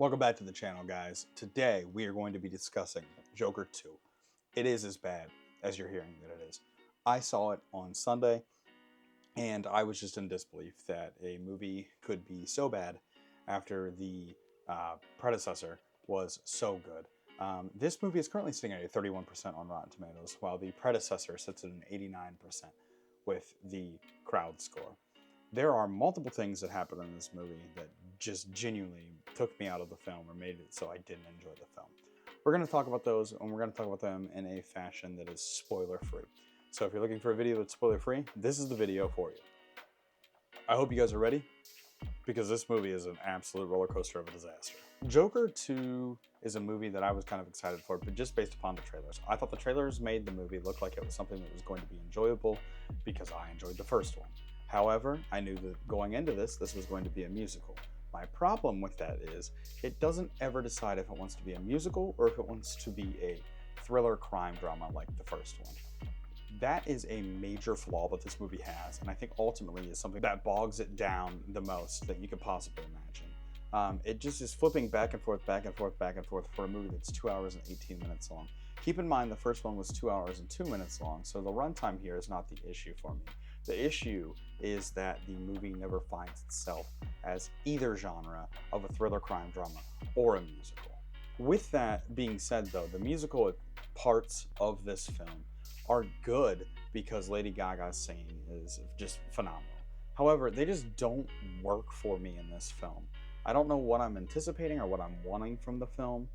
Welcome back to the channel, guys. Today we are going to be discussing Joker 2. It is as bad as you're hearing that it is. I saw it on Sunday and I was just in disbelief that a movie could be so bad after the predecessor was so good. This movie is currently sitting at a 31% on Rotten Tomatoes, while the predecessor sits at an 89% with the crowd score. There are multiple things that happen in this movie that just genuinely took me out of the film or made it so I didn't enjoy the film. We're going to talk about those, and we're going to talk about them in a fashion that is spoiler-free. So if you're looking for a video that's spoiler-free, this is the video for you. I hope you guys are ready, because this movie is an absolute roller coaster of a disaster. Joker 2 is a movie that I was kind of excited for, but just based upon the trailers. I thought the trailers made the movie look like it was something that was going to be enjoyable because I enjoyed the first one. However, I knew that going into this was going to be a musical. My problem with that is it doesn't ever decide if it wants to be a musical or if it wants to be a thriller crime drama like the first one. That is a major flaw that this movie has, and I think ultimately is something that bogs it down the most that you could possibly imagine. It just is flipping back and forth, back and forth, back and forth for a movie that's 2 hours and 18 minutes long. Keep in mind the first one was 2 hours and 2 minutes long, so the runtime here is not the issue for me. The issue is that the movie never finds itself as either genre of a thriller crime drama or a musical. With that being said though, the musical parts of this film are good because Lady Gaga's singing is just phenomenal. However, they just don't work for me in this film. I don't know what I'm anticipating or what I'm wanting from the film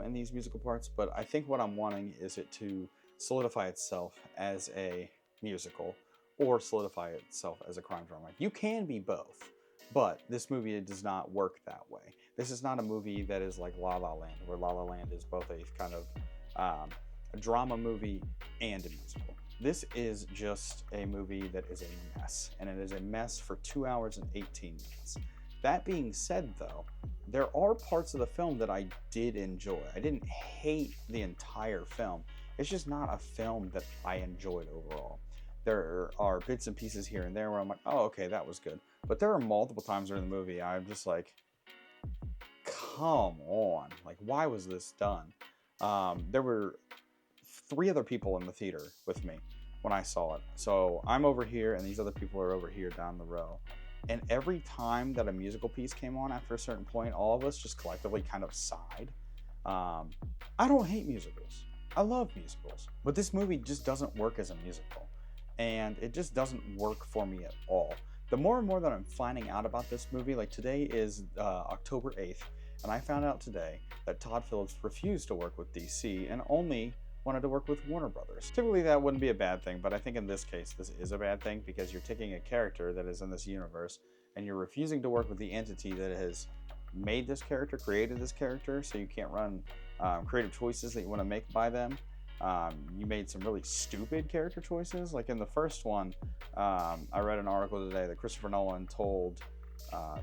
in these musical parts, but I think what I'm wanting is it to solidify itself as a musical or solidify itself as a crime drama. You can be both, but this movie does not work that way. This is not a movie that is like La La Land, where La La Land is both a kind of a drama movie and a musical. This is just a movie that is a mess, and it is a mess for 2 hours and 18 minutes. That being said though, there are parts of the film that I did enjoy. I didn't hate the entire film. It's just not a film that I enjoyed overall. There are bits and pieces here and there where I'm like, oh, okay, that was good. But there are multiple times during the movie I'm just like, come on. Like, why was this done? There were 3 other people in the theater with me when I saw it. So I'm over here and these other people are over here down the row. And every time that a musical piece came on after a certain point, all of us just collectively kind of sighed. I don't hate musicals. I love musicals. But this movie just doesn't work as a musical. And it just doesn't work for me at all. The more and more that I'm finding out about this movie, like today is October 8th, and I found out today that Todd Phillips refused to work with DC and only wanted to work with Warner Brothers. Typically that wouldn't be a bad thing, but I think in this case this is a bad thing because you're taking a character that is in this universe and you're refusing to work with the entity that has made this character, created this character, so you can't run creative choices that you want to make by them. You made some really stupid character choices. Like in the first one, I read an article today that Christopher Nolan told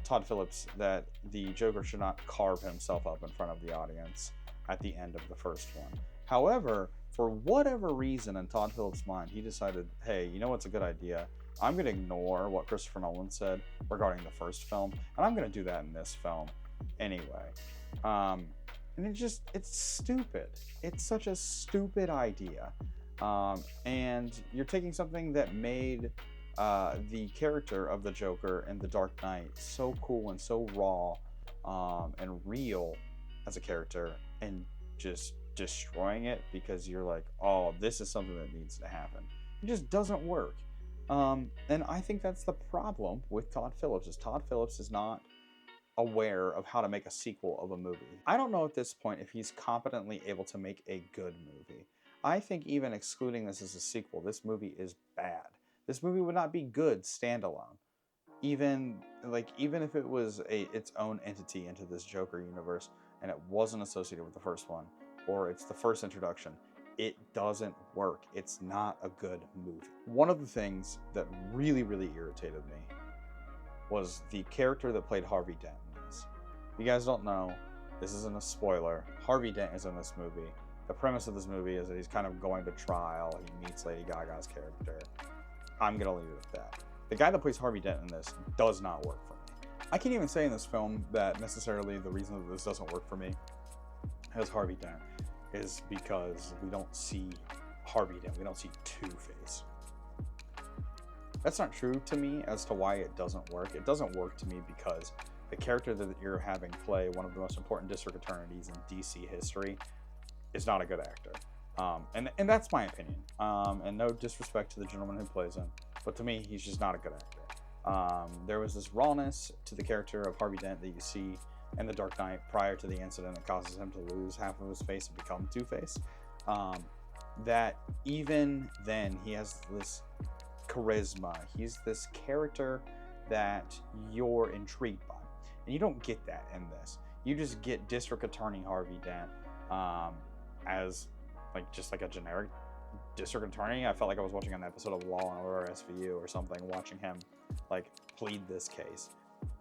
Todd Phillips that the Joker should not carve himself up in front of the audience at the end of the first one. However, for whatever reason in Todd Phillips' mind, he decided, hey, you know what's a good idea? I'm going to ignore what Christopher Nolan said regarding the first film, and I'm going to do that in this film anyway. And it's stupid. It's such a stupid idea. And you're taking something that made the character of the Joker in The Dark Knight so cool and so raw and real as a character and just destroying it because you're like, oh, this is something that needs to happen. It just doesn't work. And I think that's the problem with Todd Phillips, is Todd Phillips is not aware of how to make a sequel of a movie. I don't know at this point if he's competently able to make a good movie. I think even excluding this as a sequel, this movie is bad. This movie would not be good standalone. Even if it was its own entity into this Joker universe and it wasn't associated with the first one, or it's the first introduction, it doesn't work. It's not a good movie. One of the things that really, really irritated me was the character that played Harvey Dent in this. If you guys don't know, this isn't a spoiler. Harvey Dent is in this movie. The premise of this movie is that he's kind of going to trial. He meets Lady Gaga's character. I'm gonna leave it at that. The guy that plays Harvey Dent in this does not work for me. I can't even say in this film that necessarily the reason that this doesn't work for me as Harvey Dent is because we don't see Harvey Dent, we don't see Two-Face. That's not true to me as to why it doesn't work. It doesn't work to me because the character that you're having play one of the most important district attorneys in DC history is not a good actor. And that's my opinion. And no disrespect to the gentleman who plays him, but to me, he's just not a good actor. There was this rawness to the character of Harvey Dent that you see in The Dark Knight prior to the incident that causes him to lose half of his face and become Two-Face. That even then, he has this charisma. He's this character that you're intrigued by. And you don't get that in this. You just get District Attorney Harvey Dent as just like a generic district attorney. I felt like I was watching an episode of Law and Order SVU or something, watching him plead this case.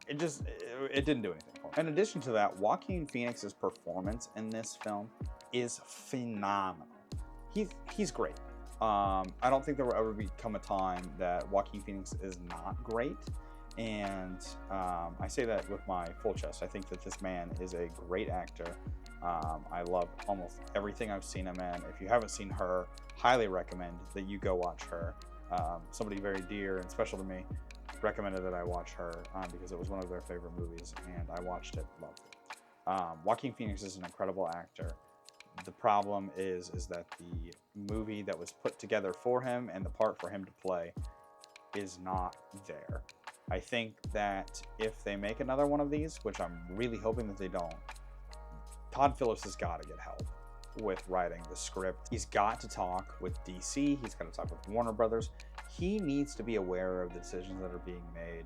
It didn't do anything for me. In addition to that, Joaquin Phoenix's performance in this film is phenomenal. He's great. I don't think there will ever become a time that Joaquin Phoenix is not great. And I say that with my full chest. I think that this man is a great actor. I love almost everything I've seen him in. If you haven't seen Her, highly recommend that you go watch Her. Somebody very dear and special to me recommended that I watch Her because it was one of their favorite movies, and I watched it, loved it. Joaquin Phoenix is an incredible actor. The problem is that the movie that was put together for him and the part for him to play is not there. I think that if they make another one of these, which I'm really hoping that they don't, Todd Phillips has got to get help with writing the script. He's got to talk with DC. He's got to talk with Warner Brothers. He needs to be aware of the decisions that are being made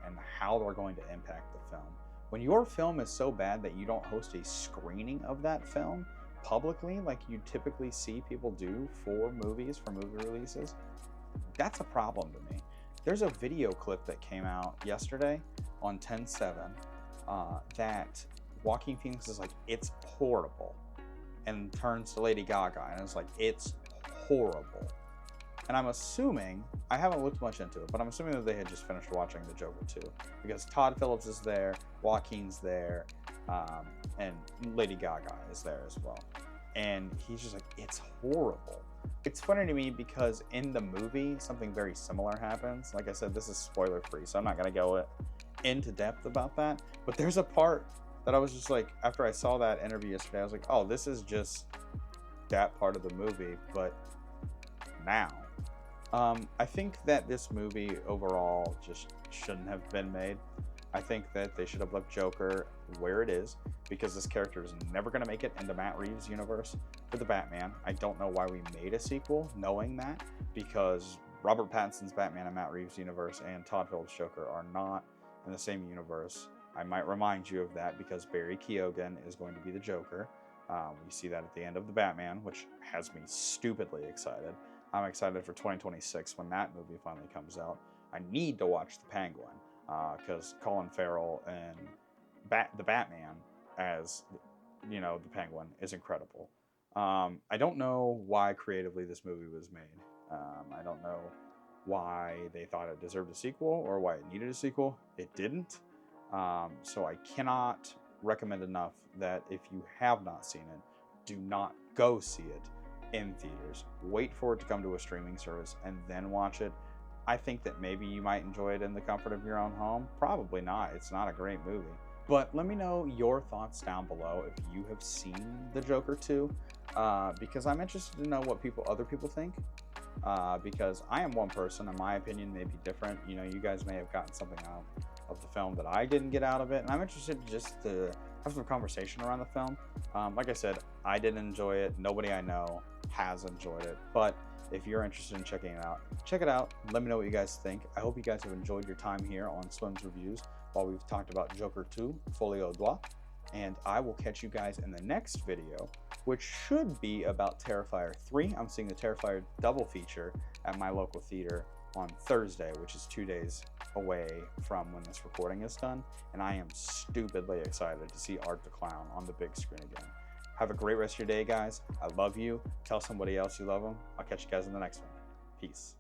and how they're going to impact the film. When your film is so bad that you don't host a screening of that film publicly, like you typically see people do for movies, for movie releases, that's a problem to me. There's a video clip that came out yesterday on 10/7 that Joaquin Phoenix is like, it's horrible, and turns to Lady Gaga and is like, it's horrible. And I'm assuming, I haven't looked much into it, but I'm assuming that they had just finished watching The Joker 2, because Todd Phillips is there, Joaquin's there, and Lady Gaga is there as well. And he's just like, it's horrible. It's funny to me because in the movie, something very similar happens. Like I said, this is spoiler free, so I'm not going to go into depth about that. But there's a part that I was just like, after I saw that interview yesterday, I was like, oh, this is just that part of the movie, but now. I think that this movie overall just shouldn't have been made. I think that they should have left Joker where it is, because this character is never going to make it into Matt Reeves' universe for the Batman. I don't know why we made a sequel knowing that, because Robert Pattinson's Batman and Matt Reeves' universe and Todd Phillips' Joker are not in the same universe. I might remind you of that because Barry Keoghan is going to be the Joker. We see that at the end of the Batman, which has me stupidly excited. I'm excited for 2026 when that movie finally comes out. I need to watch The Penguin because Colin Farrell and the Batman as, the Penguin is incredible. I don't know why creatively this movie was made. I don't know why they thought it deserved a sequel or why it needed a sequel. It didn't. So I cannot recommend enough that if you have not seen it, do not go see it in theaters. Wait for it to come to a streaming service and then watch it. I think that maybe you might enjoy it in the comfort of your own home. Probably not. It's not a great movie. But let me know your thoughts down below if you have seen The Joker 2, because I'm interested to know what other people think. Because I am one person, and my opinion may be different. You guys may have gotten something out of the film that I didn't get out of it, and I'm interested just to have some conversation around the film. Like I said, I didn't enjoy it. Nobody I know has enjoyed it, but if you're interested in checking it out, check it out. Let me know what you guys think. I hope you guys have enjoyed your time here on Swimsreviews while we've talked about Joker 2, Folie à Deux, and I will catch you guys in the next video, which should be about Terrifier 3. I'm seeing the Terrifier double feature at my local theater on Thursday, which is 2 days away from when this recording is done, and I am stupidly excited to see Art the Clown on the big screen again. Have a great rest of your day, guys. I love you. Tell somebody else you love them. I'll catch you guys in the next one. Peace.